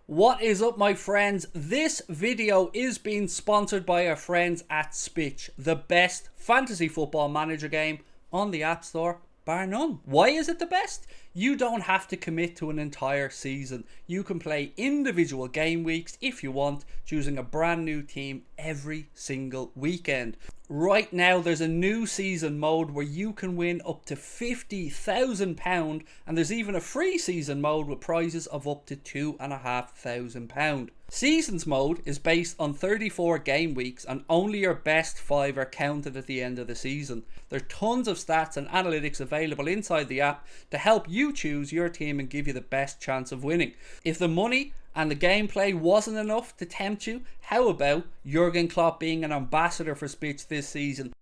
What is up, my friends? This video is being sponsored by our friends at Spitch, the best fantasy football manager game on the App Store, bar none. Why is it the best? You don't have to commit to an entire season. You can play individual game weeks if you want, choosing a brand new team every single weekend. Right now, there's a new season mode where you can win up to £50,000, and there's even a free season mode with prizes of up to £2,500. Seasons mode is based on 34 game weeks, and only your best 5 are counted at the end of the season. There's tons of stats and analytics available inside the app to help you choose your team and give you the best chance of winning. If the money and the gameplay wasn't enough to tempt you, how about Jurgen Klopp being an ambassador for Spitch this season?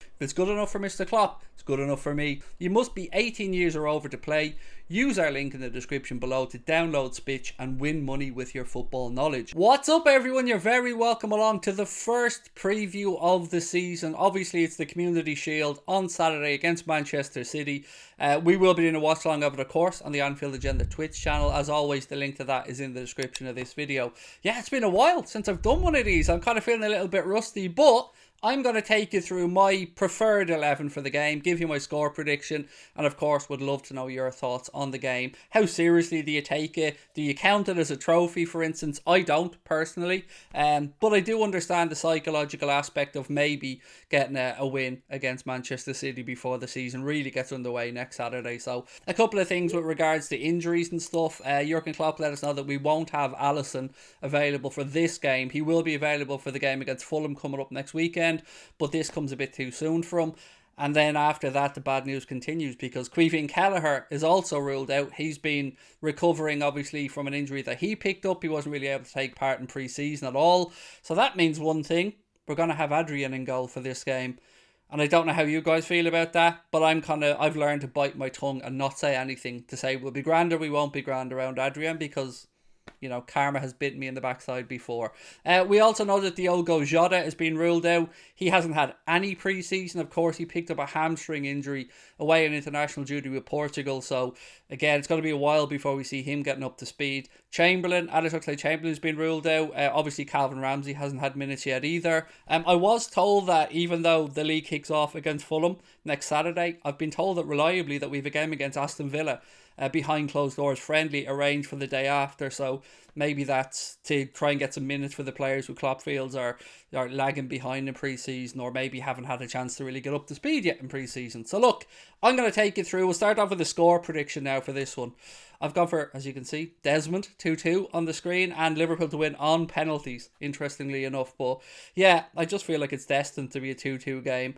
If it's good enough for Mr. Klopp, it's good enough for me. You must be 18 years or over to play. Use our link in the description below to download Spitch and win money with your football knowledge. What's up, everyone? You're very welcome along to the first preview of the season. Obviously, it's the Community Shield on Saturday against Manchester City. We will be doing a watch along over the course on the Anfield Agenda Twitch channel. As always, the link to that is in the description of this video. Yeah, it's been a while since I've done one of these. I'm kind of feeling a little bit rusty, but I'm going to take you through my preferred 11 for the game, give you my score prediction, and of course would love to know your thoughts on the game. How seriously do you take it? Do you count it as a trophy, for instance? I don't, personally, but I do understand the psychological aspect of maybe getting a win against Manchester City before the season really gets underway next Saturday. So a couple of things with regards to injuries and stuff. Jurgen Klopp let us know that we won't have Alisson available for this game. He will be available for the game against Fulham coming up next weekend, but this comes a bit too soon for him. And then after that, the bad news continues because Kevin Kelleher is also ruled out. He's been recovering, obviously, from an injury that he picked up. He wasn't really able to take part in pre-season at all. So that means one thing: we're going to have Adrian in goal for this game. And I don't know how you guys feel about that, but I've learned to bite my tongue and not say anything, to say we'll be grand or we won't be grand around Adrian, because you know, karma has bitten me in the backside before. We also know that Diogo Jota has been ruled out. He hasn't had any pre-season. Of course, he picked up a hamstring injury away in international duty with Portugal. So, again, it's going to be a while before we see him getting up to speed. Alex Oxlade-Chamberlain has been ruled out. Obviously, Calvin Ramsey hasn't had minutes yet either. I was told that even though the league kicks off against Fulham next Saturday, I've been told that reliably that we have a game against Aston Villa, behind closed doors, friendly, arranged for the day after. So maybe that's to try and get some minutes for the players who Klopp feels are lagging behind in pre-season, or maybe haven't had a chance to really get up to speed yet in pre-season. So look, I'm going to take you through. We'll start off with the score prediction now for this one. I've gone for, as you can see, Desmond 2-2 on the screen, and Liverpool to win on penalties, interestingly enough. But yeah, I just feel like it's destined to be a 2-2 game.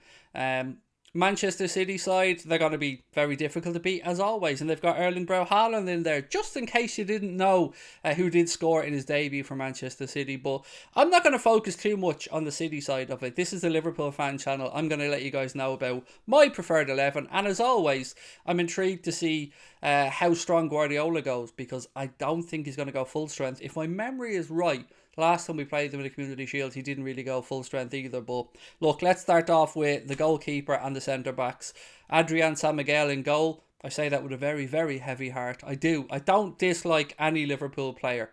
Manchester City side, they're going to be very difficult to beat, as always, and they've got Erling Braut Haaland in there, just in case you didn't know who did score in his debut for Manchester City. But I'm not going to focus too much on the City side of it. This is the Liverpool fan channel. I'm going to let you guys know about my preferred 11, and as always, I'm intrigued to see how strong Guardiola goes, because I don't think he's going to go full strength. If my memory is right, last time we played them in the Community Shield, he didn't really go full strength either. But look, let's start off with the goalkeeper and the centre-backs. Adrian San Miguel in goal. I say that with a very, very heavy heart. I do. I don't dislike any Liverpool player,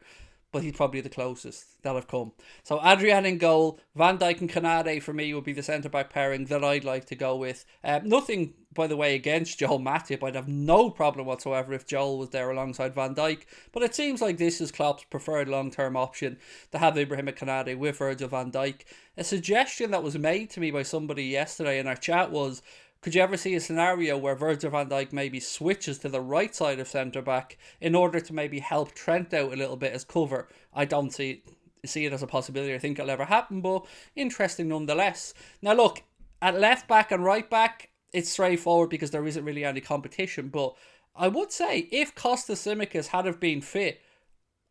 but he's probably the closest that I've come. So Adrian in goal. Van Dijk and Konate for me would be the centre-back pairing that I'd like to go with. Nothing, by the way, against Joel Matip. I'd have no problem whatsoever if Joel was there alongside Van Dijk. But it seems like this is Klopp's preferred long-term option, to have Ibrahim Konate with Virgil van Dijk. A suggestion that was made to me by somebody yesterday in our chat was, could you ever see a scenario where Virgil van Dijk maybe switches to the right side of centre-back in order to maybe help Trent out a little bit as cover? I don't see it as a possibility. I think it'll ever happen, but interesting nonetheless. Now look, at left-back and right-back, it's straightforward because there isn't really any competition. But I would say if Kostas Tsimikas had have been fit,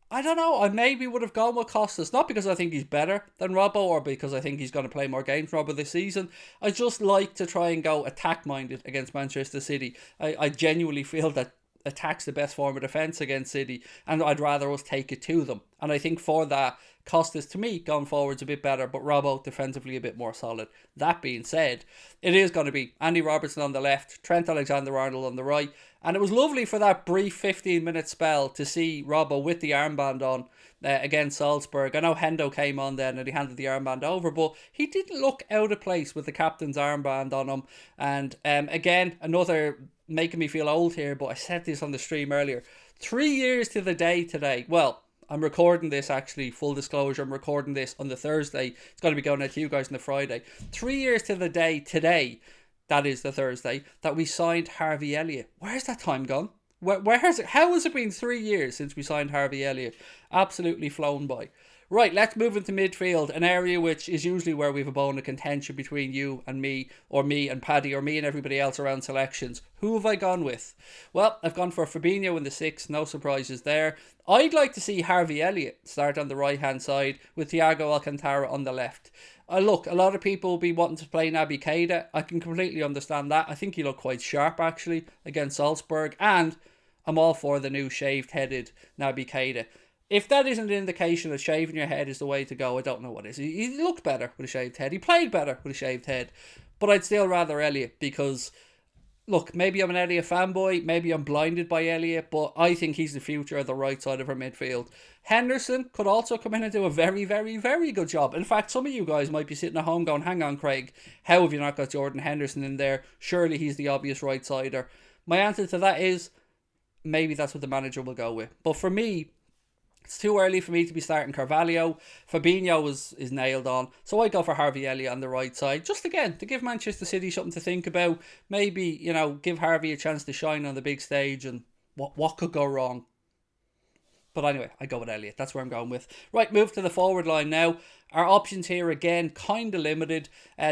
I don't know, I maybe would have gone with Kostas. Not because I think he's better than Robbo, or because I think he's going to play more games than Robbo this season. I just like to try and go attack-minded against Manchester City. I genuinely feel that attack's the best form of defence against City, and I'd rather us take it to them. And I think for that, Costas, to me, going forward's a bit better, but Robbo defensively a bit more solid. That being said, it is going to be Andy Robertson on the left, Trent Alexander-Arnold on the right, And it was lovely for that brief 15-minute spell to see Robbo with the armband on against Salzburg. I know Hendo came on then and he handed the armband over, but he didn't look out of place with the captain's armband on him. And again, another making me feel old here, but I said this on the stream earlier. 3 years to the day today. Well, I'm recording this actually, full disclosure, I'm recording this on the Thursday. It's going to be going out to you guys on the Friday. 3 years to the day today, that is the Thursday, that we signed Harvey Elliott. Where's that time gone? Where has it? How has it been 3 years since we signed Harvey Elliott? Absolutely flown by. Right, let's move into midfield, an area which is usually where we have a bone of contention between you and me, or me and Paddy, or me and everybody else around selections. Who have I gone with? Well, I've gone for Fabinho in the 6, no surprises there. I'd like to see Harvey Elliott start on the right-hand side with Thiago Alcantara on the left. Look, a lot of people will be wanting to play Naby Keita. I can completely understand that. I think he looked quite sharp, actually, against Salzburg. And I'm all for the new shaved-headed Naby Keita. If that isn't an indication that shaving your head is the way to go, I don't know what is. He looked better with a shaved head. He played better with a shaved head. But I'd still rather Elliott because, look, maybe I'm an Elliott fanboy. Maybe I'm blinded by Elliott. But I think he's the future of the right side of our midfield. Henderson could also come in and do a very, very, very good job. In fact, some of you guys might be sitting at home going, hang on, Craig, how have you not got Jordan Henderson in there? Surely he's the obvious right sider. My answer to that is maybe that's what the manager will go with. But for me, it's too early for me to be starting Carvalho. Fabinho is nailed on. So I go for Harvey Elliott on the right side. Just again, to give Manchester City something to think about. Maybe, you know, give Harvey a chance to shine on the big stage. And what could go wrong? But anyway, I go with Elliott. That's where I'm going with. Right, move to the forward line now. Our options here, again, kind of limited.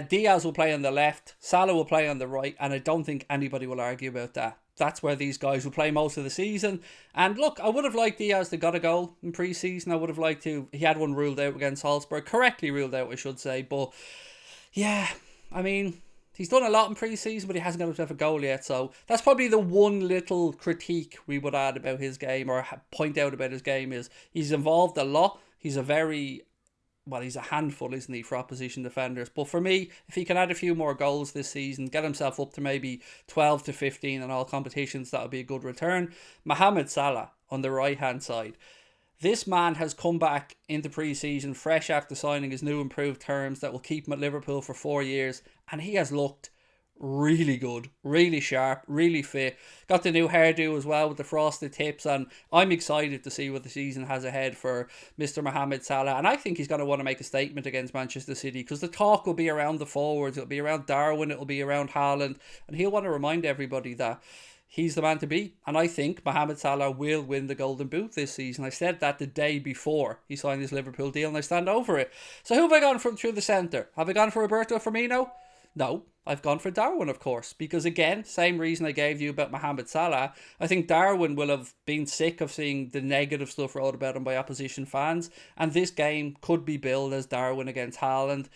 Diaz will play on the left. Salah will play on the right. And I don't think anybody will argue about that. That's where these guys will play most of the season. And look, I would have liked Diaz to got a goal in pre-season. I would have liked to. He had one ruled out against Salzburg. Correctly ruled out, I should say. But yeah, I mean, he's done a lot in pre-season, but he hasn't got himself a goal yet. So that's probably the one little critique we would add about his game, or point out about his game, is he's involved a lot. He's a very... well, he's a handful, isn't he, for opposition defenders. But for me, if he can add a few more goals this season, get himself up to maybe 12 to 15 in all competitions, that would be a good return. Mohamed Salah on the right-hand side. This man has come back into pre-season fresh after signing his new improved terms that will keep him at Liverpool for 4 years. And he has looked really good, really sharp, really fit. Got the new hairdo as well with the frosted tips, and I'm excited to see what the season has ahead for Mr. Mohamed Salah. And I think he's going to want to make a statement against Manchester City, because the talk will be around the forwards, it'll be around Darwin, it'll be around Haaland, and he'll want to remind everybody that he's the man to beat. And I think Mohamed Salah will win the Golden Boot this season. I said that the day before he signed his Liverpool deal, and I stand over it. So who have I gone from through the centre? Have I gone for Roberto Firmino? No, I've gone for Darwin, of course, because again, same reason I gave you about Mohamed Salah. I think Darwin will have been sick of seeing the negative stuff wrote about him by opposition fans, and this game could be billed as Darwin against Haaland.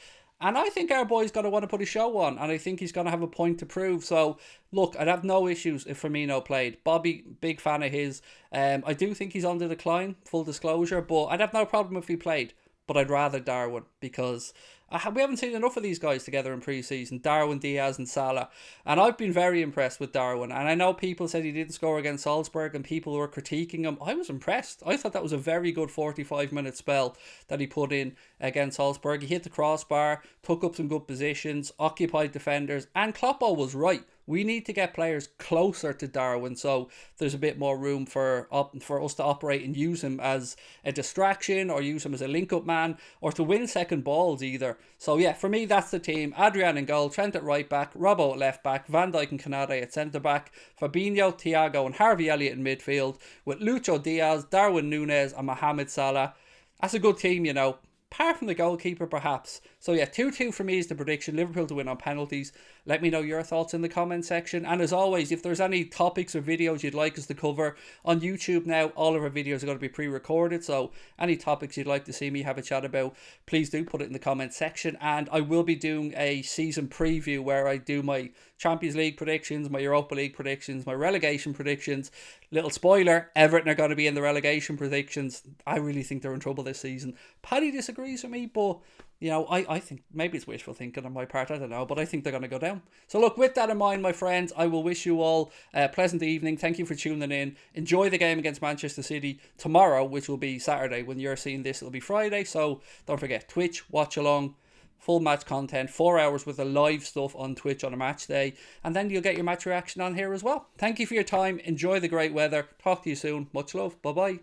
And I think our boy's going to want to put a show on, and I think he's going to have a point to prove. So, look, I'd have no issues if Firmino played. Bobby, big fan of his. I do think he's on the decline, full disclosure, but I'd have no problem if he played. But I'd rather Darwin, because we haven't seen enough of these guys together in pre-season. Darwin, Diaz and Salah. And I've been very impressed with Darwin. And I know people said he didn't score against Salzburg and people were critiquing him. I was impressed. I thought that was a very good 45-minute spell that he put in against Salzburg. He hit the crossbar, took up some good positions, occupied defenders. And Kloppo was right. We need to get players closer to Darwin, so there's a bit more room for us to operate and use him as a distraction, or use him as a link-up man, or to win second balls either. So yeah, for me, that's the team. Adrian in goal, Trent at right back, Robbo at left back, Van Dijk and Canade at centre back, Fabinho, Thiago and Harvey Elliott in midfield, with Lucho Diaz, Darwin Núñez and Mohamed Salah. That's a good team, you know. Apart from the goalkeeper, perhaps. So yeah, 2-2 for me is the prediction. Liverpool to win on penalties. Let me know your thoughts in the comment section. And as always, if there's any topics or videos you'd like us to cover on YouTube now, all of our videos are going to be pre-recorded. So any topics you'd like to see me have a chat about, please do put it in the comment section. And I will be doing a season preview where I do my Champions League predictions, my Europa League predictions, my relegation predictions. Little spoiler, Everton are going to be in the relegation predictions. I really think they're in trouble this season. Paddy disagrees with me, but you know, I think maybe it's wishful thinking on my part, I don't know, but I think they're going to go down. So look, with that in mind, my friends, I will wish you all a pleasant evening. Thank you for tuning in. Enjoy the game against Manchester City tomorrow, which will be Saturday. When you're seeing this, it'll be Friday. So don't forget, Twitch, watch along, full match content, 4 hours with the live stuff on Twitch on a match day, and then you'll get your match reaction on here as well. Thank you for your time. Enjoy the great weather. Talk to you soon. Much love. Bye-bye.